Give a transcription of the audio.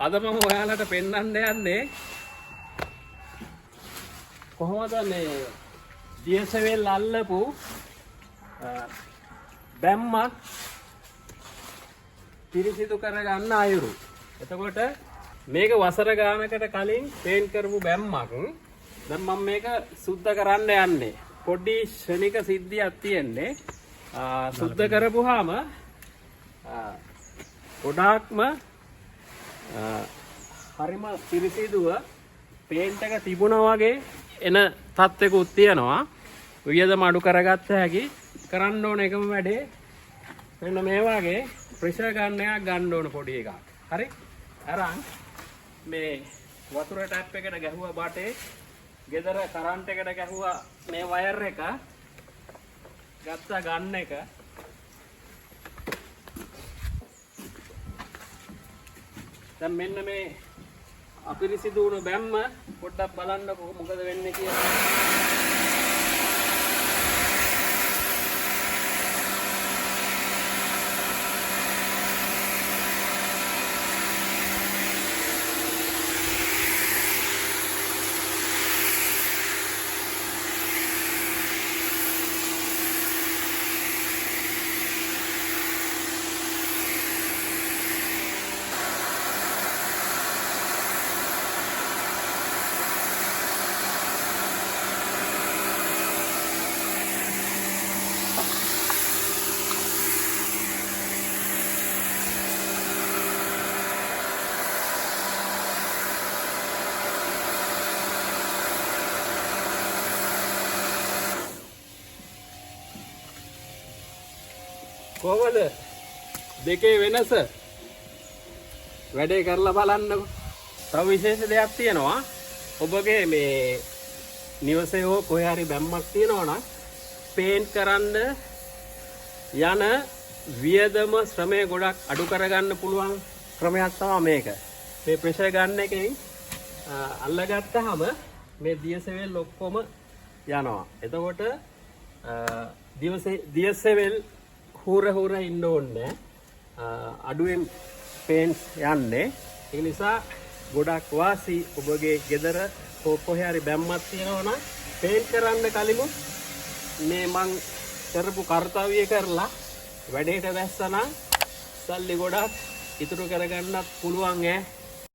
අද මම ඔයාලට පෙන්වන්න යන්නේ කොහොමද මේ දියසෙවල් අල්ලපු බැම්මක් පිරිසිදු කරගන්න අයුරු. එතකොට මේක වසර ගානකට කලින් පේන්ට් කරපු බැම්මක්. දැන් මම මේක සුද්ධ කරන්න යන්නේ. පොඩි ශනික සිද්ධියක් තියෙන්නේ. සුද්ධ කරපුවාම ගොඩාක්ම හරිම පිරිසිදුව පේන්ට් එක තිබුණා වගේ එන තත්ත්වයකුත් තියෙනවා. වියදම අඩු කරගත්ත හැකි. කරන්න ඕන එකම වැඩේ මෙන්න මේ වගේ ප්‍රෙෂර් ගන් එකක් ගන්න ඕන පොඩි එකක්. හරි? අරන් මේ වතුර ටැප් එකට ගැහුවා බටේ ගෙදර කරන්ට් එකට ගැහුවා මේ වයර් එක ගත්ත ගන්න එක දැන් මෙන්න මේ අපිරිසිදු වුණු බැම්ම පොඩ්ඩක් බලන්නකො මොකද වෙන්නේ කියලා. කොහොමද දෙකේ වෙනස වැඩේ කරලා බලන්නකො. තව විශේෂ දෙයක් තියෙනවා. ඔබගේ මේ නිවසේ හෝ කොහේ හරි බැම්මක් තියෙනවා නම් පේන්ට් කරන්න යන වියදම ශ්‍රමය ගොඩක් අඩු කරගන්න පුළුවන් ක්‍රමයක් තමයි මේක. මේ ප්‍රෙෂර් ගන්න එකෙන් අල්ලගත්තාම මේ දියසෙවල් ඔක්කොම යනවා. එතකොට දියසෙවල් හුර ඉන්න ඕනේ. අඩුවෙන් පේන්ට් යන්නේ. ඒ නිසා ගොඩක් වාසි ඔබගේ ගෙදර කොහේ හරි බැම්මක් තියෙනවා නම් පේන්ට් කරන්න කලින් මේ මං කරපු කාර්යය කරලා වැඩේට වැස්සනම් සල්ලි ගොඩක් ඉතුරු කරගන්නත් පුළුවන් ඈ.